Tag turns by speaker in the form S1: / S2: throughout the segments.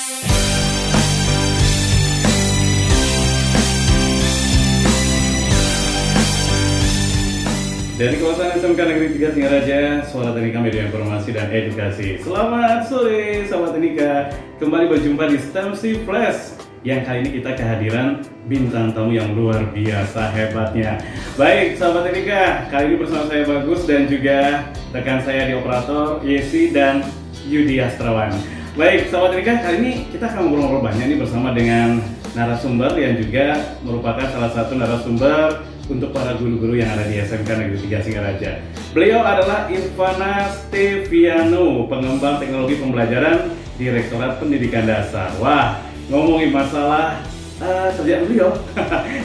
S1: Dari kawasan SMK Negeri 3 Singaraja, Suara Teknika Media Informasi dan Edukasi. Selamat sore, Sobat Teknika. Kembali berjumpa di STEMC Flash. Yang kali ini kita kehadiran bintang tamu yang luar biasa hebatnya. Baik, Sobat Teknika, kali ini bersama saya Bagus dan juga rekan saya di operator Yesi dan Yudi Astrawan. Baik, Sobat Teknika, kali ini kita akan ngobrol-ngobrol banyak nih bersama dengan narasumber yang juga merupakan salah satu narasumber untuk para guru-guru yang ada di SMK Negeri 3 Singaraja. Beliau adalah Irvana Steviano, pengembang teknologi pembelajaran Direktorat Pendidikan Dasar. Wah, ngomongin masalah kerjaan beliau,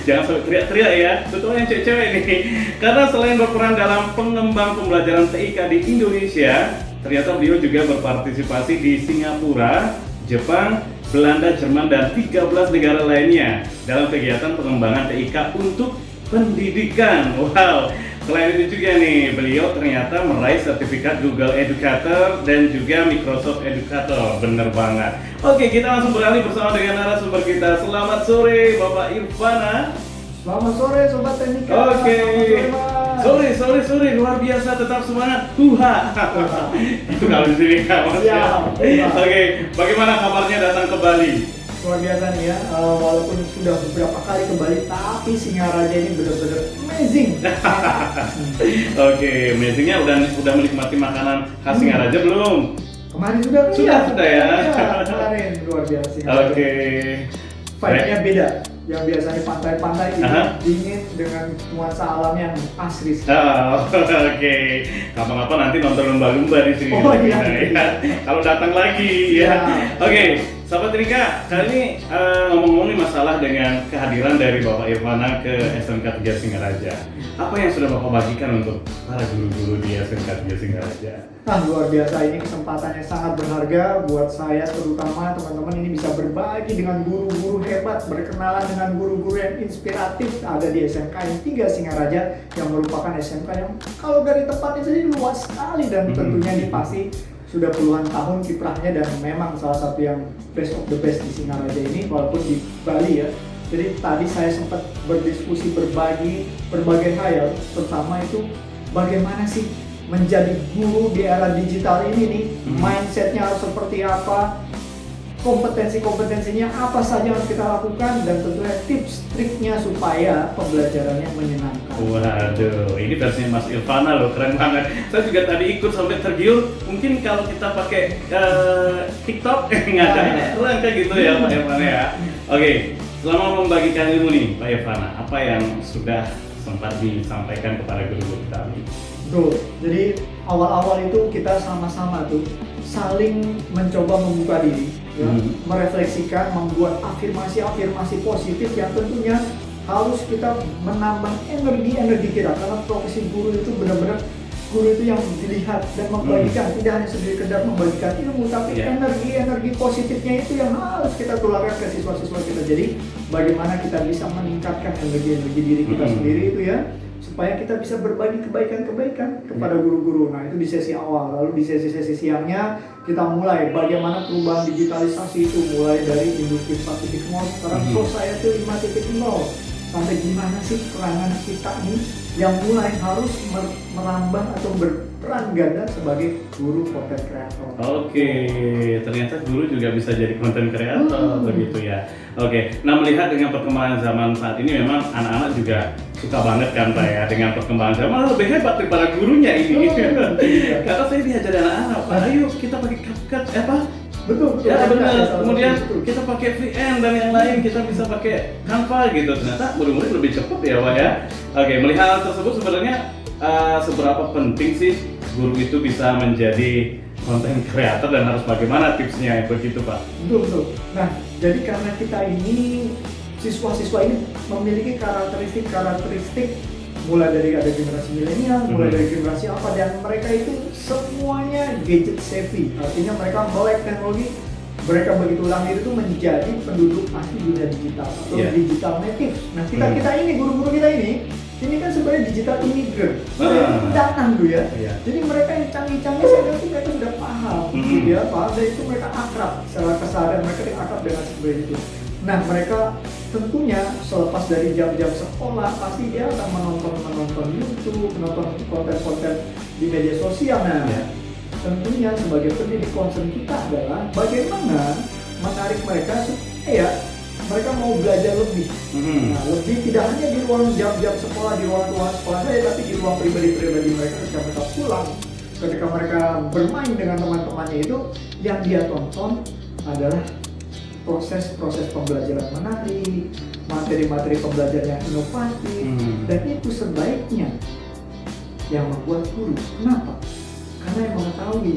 S1: jangan sampai teriak-teriak ya, terutama yang cewek-cewek nih. Karena selain berperan dalam pengembang pembelajaran TIK di Indonesia, ternyata beliau juga berpartisipasi di Singapura, Jepang, Belanda, Jerman, dan 13 negara lainnya dalam kegiatan pengembangan TIK untuk pendidikan. Wow, selain itu juga nih, beliau ternyata meraih sertifikat Google Educator dan juga Microsoft Educator. Bener banget. Oke, kita langsung beralih bersama dengan narasumber kita. Selamat sore, Bapak Irvana.
S2: Selamat sore, Sobat Teknika.
S1: Oke, sore, luar biasa, tetap semangat. Huha. Itu kalau di sini
S2: Siap.
S1: Oke, bagaimana kabarnya datang ke Bali?
S2: Luar biasa nih ya, walaupun sudah beberapa kali kembali, tapi Singaraja ini benar-benar amazing.
S1: Oke, amazingnya udah menikmati makanan khas Singaraja belum?
S2: Kemarin sudah
S1: ya?
S2: Kemarin luar biasa.
S1: Oke.
S2: Vibe-nya beda. Yang biasanya pantai-pantai ini dingin dengan nuansa alam yang asri.
S1: Oke. Kapan-kapan nanti nonton lumba-lumba di sini.
S2: Iya.
S1: Kalau datang lagi ya. Oke. Sahabat Teknika, kali ini ngomong-ngomong masalah dengan kehadiran dari Bapak Irvana ke SMK 3 Singaraja. Apa yang sudah Bapak bagikan untuk para guru-guru di SMK 3 Singaraja?
S2: Nah, luar biasa, ini kesempatannya sangat berharga buat saya, terutama teman-teman ini bisa berbagi dengan guru-guru hebat, berkenalan dengan guru-guru yang inspiratif ada di SMK yang 3 Singaraja, yang merupakan SMK yang kalau dari tempatnya saja luas sekali dan tentunya ini pasti sudah puluhan tahun kiprahnya dan memang salah satu yang best of the best di Singaraja ini, walaupun di Bali ya. Jadi tadi saya sempat berdiskusi berbagi berbagai hal, pertama itu bagaimana sih menjadi guru di era digital ini nih, mindsetnya harus seperti apa, kompetensinya apa saja harus kita lakukan, dan tentunya tips triknya supaya pembelajarannya menyenangkan.
S1: Waduh, ini versinya Mas Irvana loh, keren banget. Saya juga tadi ikut sampai tergiur. Mungkin kalau kita pakai TikTok ngadain kayak gitu ya Pak Irvana ya. Oke, selama membagikan ilmu nih Pak Irvana, apa yang sudah sempat disampaikan kepada guru-guru kami?
S2: Betul, jadi awal-awal itu kita sama-sama tuh saling mencoba membuka diri, ya, merefleksikan, membuat afirmasi positif yang tentunya harus kita menambah energi kita, karena profesi guru itu benar-benar guru itu yang dilihat dan membagikan, tidak hanya sekedar membagikan ilmu, tapi energi positifnya itu yang harus kita tularkan ke siswa-siswa kita. Jadi bagaimana kita bisa meningkatkan energi diri kita sendiri itu ya, supaya kita bisa berbagi kebaikan kepada guru-guru. Nah, itu di sesi awal. Lalu di sesi-sesi siangnya kita mulai bagaimana perubahan digitalisasi itu, mulai dari industri 4.0 sekarang society 5.0, sampai gimana sih peranan kita ini yang mulai harus merambah atau berperan ganda sebagai guru content creator.
S1: Oke, ternyata guru juga bisa jadi content creator begitu ya. Oke, nah melihat dengan perkembangan zaman saat ini memang anak-anak juga suka banget kan Pak ya dengan perkembangan zaman, lebih hebat daripada gurunya ini. Karena saya diajar anak-anak, Pak, ayo kita pakai CapCut
S2: Betul.
S1: Ya benar. Kemudian kita pakai VN dan yang lain, kita bisa pakai Canva gitu. Ternyata murid-murid lebih cepat ya Pak ya. Oke, melihat hal tersebut sebenarnya seberapa penting sih guru itu bisa menjadi content creator dan harus bagaimana tipsnya begitu Pak?
S2: Betul. Nah, jadi karena kita ini siswa-siswa ini memiliki karakteristik mulai dari ada generasi milenial, mulai dari generasi apa, dan mereka itu semuanya gadget savvy. Artinya mereka melek teknologi, mereka begitu lahir itu menjadi penduduk asli dunia digital atau digital native. Nah, kita ini guru-guru kita ini kan sebenarnya digital immigrant, datang tuh ya. Jadi mereka yang canggih-canggih saya itu mereka sudah paham gitu ya, pada itu mereka akrab secara keseharian, mereka akrab dengan seperti itu. Nah, mereka tentunya selepas dari jam-jam sekolah pasti dia akan menonton YouTube, menonton konten-konten di media sosial. Nah, tentunya sebagai pendidik concern kita adalah bagaimana menarik mereka supaya mereka mau belajar lebih. Nah, lebih tidak hanya di ruang jam-jam sekolah, di ruang sekolah saya, tapi di ruang pribadi mereka ketika mereka pulang, ketika mereka bermain dengan teman-temannya itu, yang dia tonton adalah proses-proses pembelajaran menarik, materi-materi pembelajaran yang inovatif, dan itu sebaiknya yang membuat guru. Kenapa? Karena yang mengetahui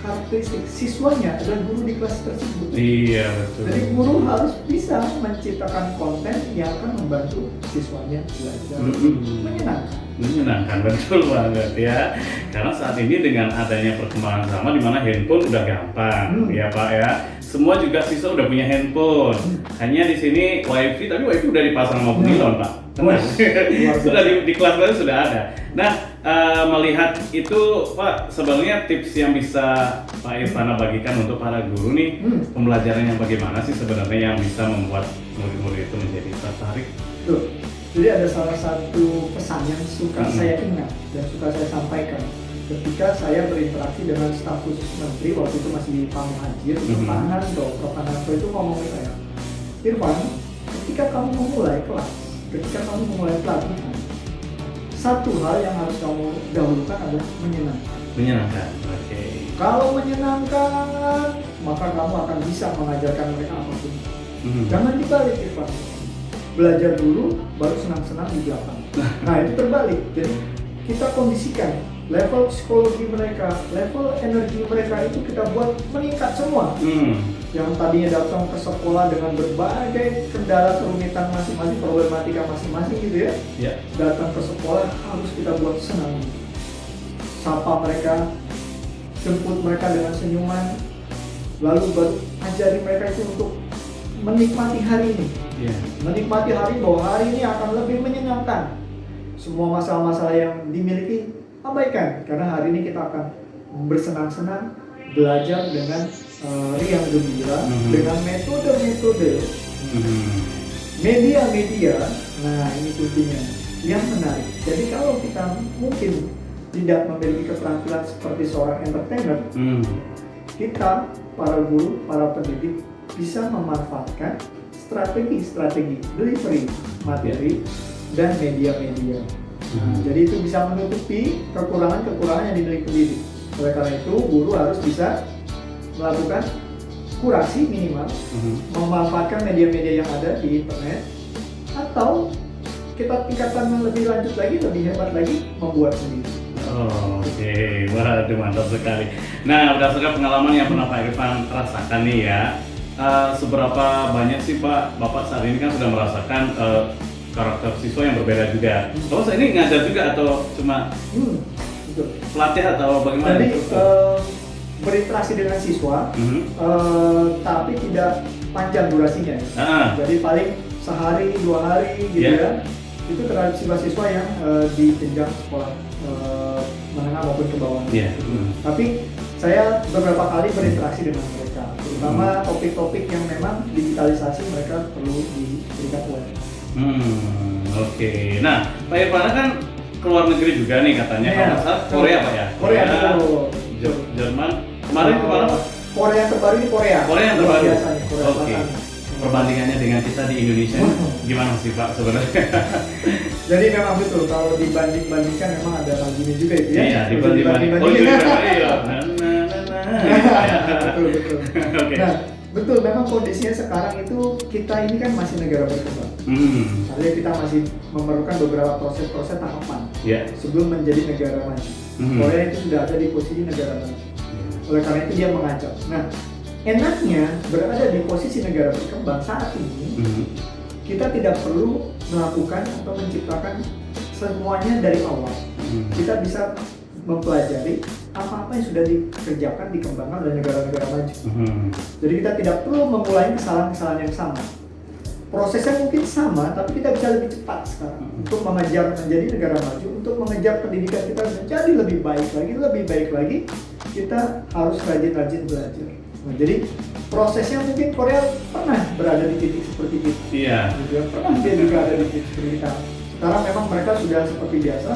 S2: karakteristik siswanya adalah guru di kelas tersebut.
S1: Iya, betul.
S2: Jadi guru harus bisa menciptakan konten yang akan membantu siswanya belajar
S1: menyenangkan, betul banget ya. Karena saat ini dengan adanya perkembangan zaman di mana handphone udah gampang, ya Pak ya. Semua juga siswa udah punya handphone. Hanya di sini wifi, tapi wifi udah dipasang sama Bunilon, Pak. Tenang. Sudah di kelas-kelas sudah ada. Nah, melihat itu Pak, sebenarnya tips yang bisa Pak Irfana bagikan untuk para guru nih, pembelajaran yang bagaimana sih sebenarnya yang bisa membuat murid-murid itu menjadi tertarik?
S2: Tuh. Jadi ada salah satu pesan yang suka saya ingat dan suka saya sampaikan ketika saya berinteraksi dengan staf khusus menteri waktu itu masih Pak Muhadjir, Prof. Hananto itu ngomong ke saya, Irfan, ketika kamu memulai kelas, ketika kamu memulai pelatihan, satu hal yang harus kamu dahulukan adalah menyenangkan.
S1: Menyenangkan, oke.
S2: Kalau menyenangkan, maka kamu akan bisa mengajarkan mereka apapun. Jangan dibalik, Irfan. Belajar dulu, baru senang-senang di belakang. Nah, itu terbalik. Jadi kita kondisikan level psikologi mereka, level energi mereka itu kita buat meningkat semua. Yang tadinya datang ke sekolah dengan berbagai kendala, kerumitan masing-masing, problematika masing-masing gitu ya. Datang ke sekolah harus kita buat senang. Sapa mereka, jemput mereka dengan senyuman, lalu baru ajari mereka itu untuk menikmati hari ini. Menikmati hari bahwa hari ini akan lebih menyenangkan. Semua masalah-masalah yang dimiliki abaikan, karena hari ini kita akan bersenang-senang belajar dengan riang gembira, dengan metode-metode media-media. Nah, ini kuncinya yang menarik. Jadi kalau kita mungkin tidak memiliki keterampilan seperti seorang entertainer, kita para guru, para pendidik bisa memanfaatkan strategi delivery materi dan media-media. Jadi itu bisa menutupi kekurangan-kekurangan yang dimiliki pendidik. Oleh karena itu, guru harus bisa melakukan kurasi minimal, memanfaatkan media-media yang ada di internet, atau kita tingkatkan lebih lanjut lagi, lebih hebat lagi, membuat sendiri.
S1: Oke, waduh mantap sekali. Nah, berdasarkan pengalaman yang pernah Pak Irfan rasakan nih ya, seberapa banyak sih Pak, Bapak saat ini kan sudah merasakan karakter siswa yang berbeda juga. Bapak saat ini ngajar juga atau cuma pelatih atau bagaimana?
S2: Jadi berinteraksi dengan siswa, tapi tidak panjang durasinya. Jadi paling sehari, 2 hari gitu ya. Itu terhadap siswa-siswa yang di jenjang sekolah menengah maupun ke bawah. Tapi saya beberapa kali berinteraksi dengan mereka, terutama topik-topik yang memang digitalisasi mereka perlu diberikan awareness.
S1: Oke. Nah, Pak Irfana kan keluar negeri juga nih katanya. Kalau saat Korea Pak ya?
S2: Korea,
S1: Jerman. Kemarin kemana Pak?
S2: Korea yang terbaru ini Korea.
S1: Korea yang terbaru.
S2: Oke.
S1: Perbandingannya dengan kita di Indonesia gimana sih Pak sebenarnya?
S2: Jadi memang betul, kalau dibanding-bandingkan memang ada begini juga itu ya.
S1: Iya, dibanding-bandingkan. Oh iya.
S2: Betul.
S1: Oke.
S2: Nah, betul, memang kondisinya sekarang itu kita ini kan masih negara berkembang. Artinya kita masih memerlukan beberapa proses-proses tahapan sebelum menjadi negara maju. Korea itu sudah ada di posisi negara maju. Oleh karena itu dia mengajak. Nah, enaknya berada di posisi negara berkembang saat ini, kita tidak perlu melakukan atau menciptakan semuanya dari awal. Kita bisa mempelajari apa-apa yang sudah dikerjakan, dikembangkan oleh negara-negara maju. Jadi kita tidak perlu memulai kesalahan-kesalahan yang sama. Prosesnya mungkin sama, tapi kita bisa lebih cepat sekarang untuk mengejar menjadi negara maju, untuk mengejar pendidikan kita menjadi lebih baik lagi, kita harus rajin-rajin belajar. Nah, jadi prosesnya mungkin Korea pernah berada di titik seperti itu.
S1: Iya.
S2: Pernah dia juga ada di titik seperti kita. Sekarang memang mereka sudah seperti biasa.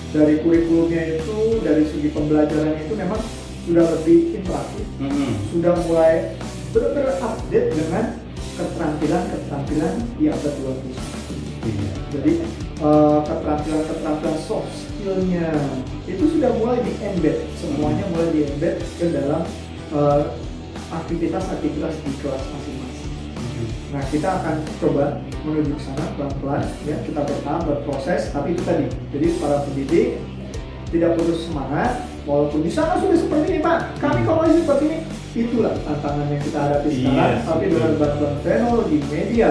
S2: Dari kurikulumnya itu, dari segi pembelajaran itu memang sudah lebih interaktif. Sudah mulai benar-benar update dengan keterampilan di abad 21.
S1: Iya.
S2: Jadi keterampilan soft skill-nya itu sudah mulai di-embed, semuanya mulai di-embed ke dalam aktivitas-aktivitas di kelas masing-masing. Nah, kita akan coba menuju ke sana pelan-pelan, ya, kita bertahap, berproses, tapi itu tadi. Jadi para pendidik tidak putus semangat, walaupun di sana sudah seperti ini Pak, kami kalau masih seperti ini, itulah tantangan yang kita hadapi sekarang. Tapi dengan bantuan teknologi, media,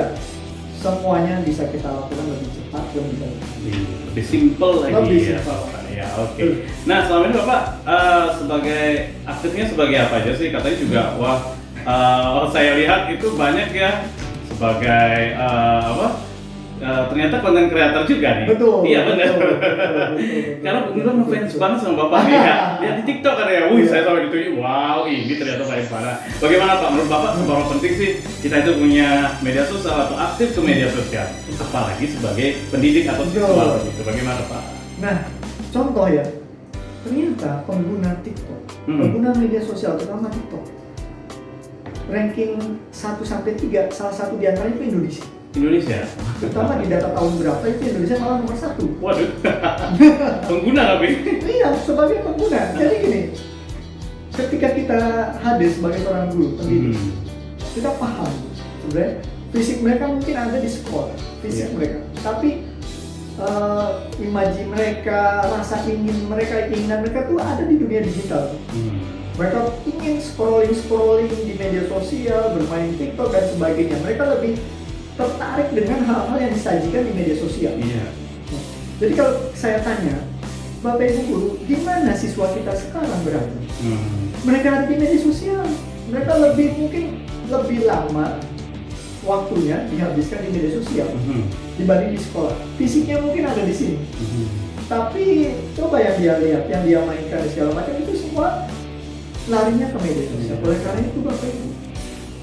S2: semuanya bisa kita lakukan lebih cepat dan
S1: lebih simple lagi.
S2: Lebih
S1: ya
S2: simple.
S1: Pak ya. Oke. Nah, selama ini Bapak sebagai aktifnya sebagai apa aja sih? Katanya juga wah saya lihat itu banyak ya sebagai ternyata konten kreator juga nih.
S2: Betul.
S1: Iya benar.
S2: Betul.
S1: Karena benar ngefans banget sama Bapak nih ya. Lihat di TikTok kan ya. Wih, saya sampai gitu. Wow, ini ternyata baik parah. Bagaimana Pak? Menurut Bapak seberapa penting sih kita itu punya media sosial atau aktif ke media sosial? Apalagi sebagai pendidik atau siswa gitu. Bagaimana Pak?
S2: Nah, contoh ya. Ternyata pengguna TikTok, pengguna media sosial terutama TikTok, ranking 1-3, salah satu di antaranya itu Indonesia. Terutama di data tahun berapa itu Indonesia malah nomor 1.
S1: Waduh. Pengguna tapi.
S2: Iya, sebagai pengguna. Jadi gini, ketika kita hadir sebagai seorang guru pendidik, kita paham sebenarnya fisik mereka mungkin ada di sekolah, fisik mereka, tapi imaji mereka, rasa ingin mereka, keinginan mereka tuh ada di dunia digital. Mereka ingin scrolling di media sosial, bermain TikTok dan sebagainya. Mereka lebih tertarik dengan hal-hal yang disajikan di media sosial.
S1: Iya.
S2: Jadi kalau saya tanya, Bapak Ibu guru, di mana siswa kita sekarang berada? Mereka ada di media sosial. Mereka mungkin lebih lama waktunya dihabiskan di media sosial dibanding di sekolah. Fisiknya mungkin ada di sini, tapi coba yang dia lihat, yang dia mainkan dan segala macam itu semua larinya ke media sosial. Oleh karena itu Bapak Ibu,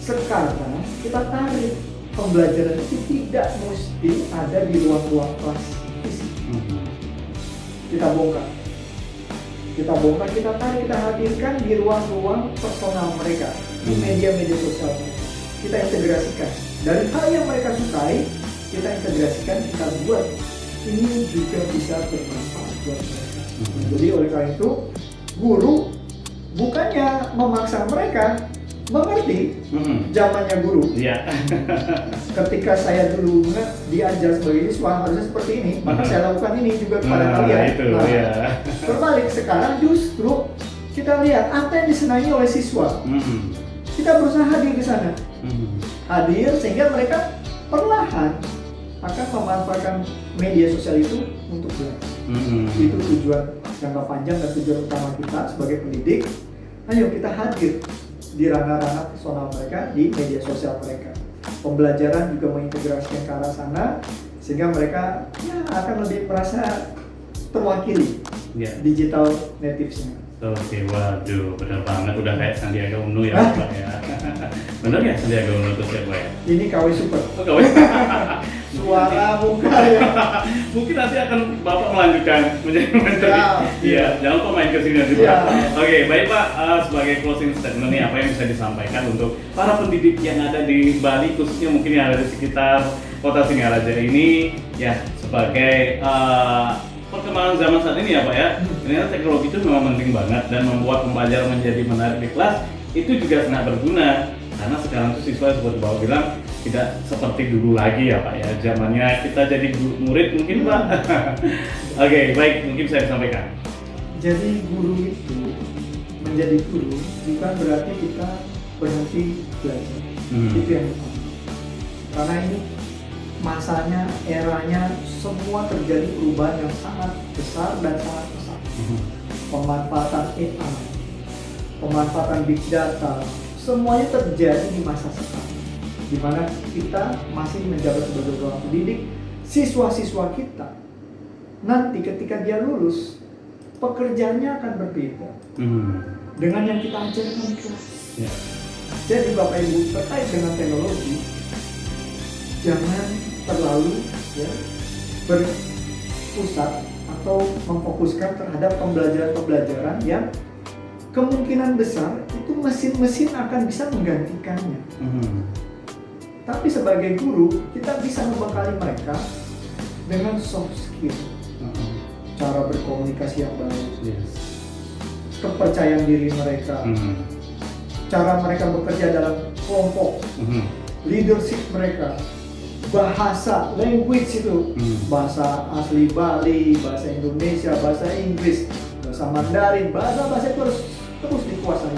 S2: sekarang kita tarik pembelajaran itu tidak mesti ada di ruang-ruang kelas fisik. Kita bongkar, kita tarik, kita hadirkan di ruang-ruang personal mereka, di media-media sosial mereka. Kita integrasikan dari hal yang mereka sukai, kita integrasikan, kita buat ini juga bisa bermanfaat buat mereka. Jadi oleh karena itu, guru bukannya memaksa mereka mengerti zamannya guru.
S1: Iya.
S2: Ketika saya dulu diajar sebagai siswa harusnya seperti ini, maka saya lakukan ini juga kepada kalian.
S1: Itu, ya.
S2: Berbalik sekarang justru kita lihat apa yang disenangi oleh siswa. Kita berusaha hadir di sana. Hadir sehingga mereka perlahan akan memanfaatkan media sosial itu untuk belajar. Itu tujuan jangka panjang dan tujuan utama kita sebagai pendidik. Ayo kita hadir di ranah-ranah personal mereka, di media sosial mereka. Pembelajaran juga mengintegrasikan ke arah sana sehingga mereka akan lebih merasa terwakili digital natives-nya.
S1: Oke, waduh, benar banget, udah kayak Sandiaga Uno ya Pak ya. Bener ya Sandiaga Uno itu siapa ya?
S2: Ini KW Super.
S1: Oh, KW.
S2: Suara muka ya.
S1: Mungkin nanti akan Bapak melanjutkan menjadi menteri. Iya, jangan lupa main ke sini nanti Pak.
S2: Ya.
S1: Oke, baik Pak, sebagai closing statement nih apa yang bisa disampaikan untuk para pendidik yang ada di Bali, khususnya mungkin yang ada di sekitar Kota Singaraja ini, ya sebagai perkembangan zaman saat ini ya Pak ya, ternyata teknologi itu memang penting banget dan membuat pembelajaran menjadi menarik di kelas itu juga sangat berguna karena sekarang tuh siswa seperti Bapak bilang tidak seperti dulu lagi ya Pak ya, zamannya kita jadi murid mungkin Pak. Oke, baik, mungkin saya sampaikan.
S2: Jadi guru itu menjadi guru bukan berarti kita berhenti belajar. Itu yang pertama. Karena ini masanya, eranya, semua terjadi perubahan yang sangat besar dan sangat besar. Pemanfaatan AI, pemanfaatan big data, semuanya terjadi di masa sekarang. Di mana kita masih menjabat sebagai seorang pendidik, siswa-siswa kita nanti ketika dia lulus, pekerjaannya akan berbeda. dengan yang kita ajarkan di kelas.
S1: Ya.
S2: Jadi Bapak Ibu terkait dengan teknologi, jangan terlalu ya, berpusat atau memfokuskan terhadap pembelajaran yang kemungkinan besar itu mesin-mesin akan bisa menggantikannya. Tapi sebagai guru, kita bisa membekali mereka dengan soft skill, cara berkomunikasi yang baik, kepercayaan diri mereka, cara mereka bekerja dalam kelompok, leadership mereka, bahasa, language itu, bahasa asli Bali, bahasa Indonesia, bahasa Inggris, bahasa Mandarin, bahasa itu harus terus dikuasai.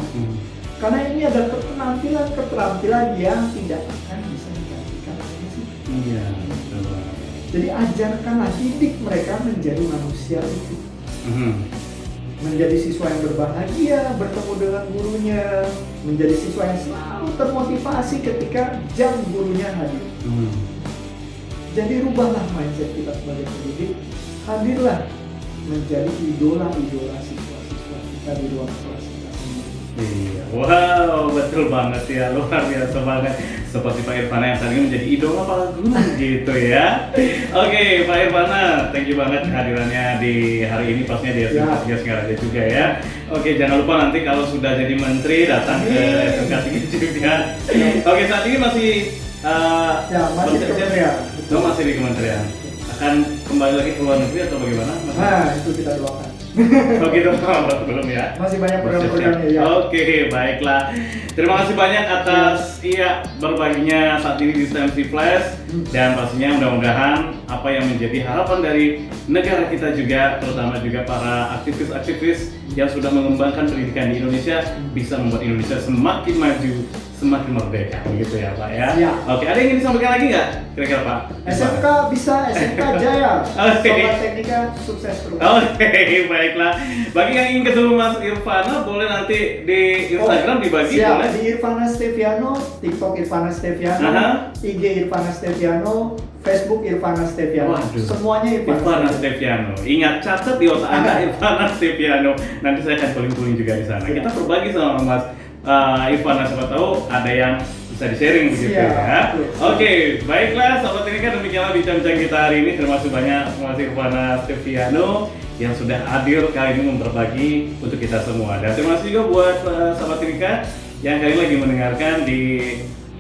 S2: Karena ini adalah keterampilan yang tidak akan bisa digantikan oleh mesin.
S1: Iya, betul.
S2: Jadi ajarkanlah, didik mereka menjadi manusia itu. Menjadi siswa yang berbahagia bertemu dengan gurunya, menjadi siswa yang selalu termotivasi ketika jam gurunya hadir. Jadi rubahlah mindset kita sebagai pendidik, hadirlah menjadi idola-idola siswa-siswa kita di ruang kelas kita sendiri.
S1: Iya, wow, betul banget ya, luar biasa banget. Seperti Pak Irfana yang saat ini menjadi idola para guru gitu ya. Oke, Pak Irfana, thank you banget kehadirannya di hari ini, pastinya di SMK 3 Singaraja juga ya. Oke, jangan lupa nanti kalau sudah jadi menteri datang ke SMK 3 juga. Oke, saat ini masih
S2: masih di kementerian.
S1: Masih di kementerian. Akan kembali lagi ke luar negeri atau bagaimana?
S2: Nah, itu kita doakan.
S1: Oh gitu, belum ya?
S2: Masih banyak program-programnya ya.
S1: Oke, baiklah. Terima kasih banyak atas berbaginya saat ini di STEMC Flash, dan pastinya mudah-mudahan apa yang menjadi harapan dari negara kita juga, terutama juga para aktivis-aktivis yang sudah mengembangkan pendidikan di Indonesia, bisa membuat Indonesia semakin maju, semakin merdeka, begitu ya Pak ya?
S2: Ya.
S1: Oke, ada yang ingin disampaikan lagi nggak kira-kira Pak?
S2: SMK bisa, SMK jaya.
S1: Oke.
S2: Sobat Teknika sukses terus.
S1: Oke, baiklah. Bagi yang ingin ketemu Mas Irfana, boleh nanti di Instagram dibagi,
S2: siap.
S1: boleh?
S2: Di Irfana Steviano, TikTok Irfana Steviano, IG Irfana Steviano, Facebook Irfana Steviano.
S1: Waduh.
S2: Semuanya
S1: Irfana Steviano. Ingat, catat di otak Anda Irfana Steviano. Nanti saya akan calling juga di sana.
S2: Siap.
S1: Kita berbagi sama Mas Irfana, siapa tahu ada yang bisa di-sharing begitu ya. Oke, baiklah sahabat ini kan demikianlah bincang-bincang kita hari ini. Terima kasih banyak Mas Irfana Steviano yang sudah hadir kali ini berbagi untuk kita semua. Dan terima kasih juga buat sahabat Nika yang kali ini lagi mendengarkan di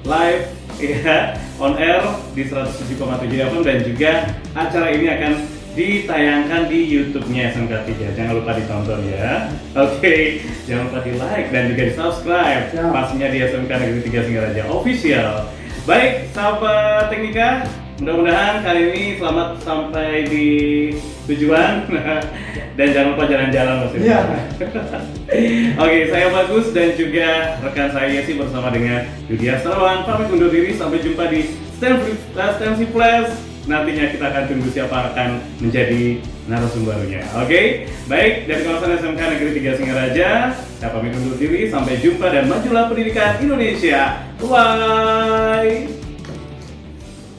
S1: live ya, on air di 107,7 FM, dan juga acara ini akan ditayangkan di YouTube-nya SMK 3. Jangan lupa ditonton ya. Oke, jangan lupa di-like dan juga di-subscribe. Pastinya di SMK Negeri 3 Singaraja Official. Baik, sahabat Teknika, mudah-mudahan kali ini selamat sampai di tujuan. Dan jangan lupa jalan-jalan Mas.
S2: Iya.
S1: Oke, saya Bagus dan juga rekan saya Yesi bersama dengan Yudi Astrawan pamit undur diri. Sampai jumpa di STEMC Flash. Nantinya kita akan tunggu siapa akan menjadi narasumbernya. Oke, baik, dari kawasan SMK Negeri 3 Singaraja, saya pamit undur diri. Sampai jumpa dan majulah pendidikan Indonesia. Bye.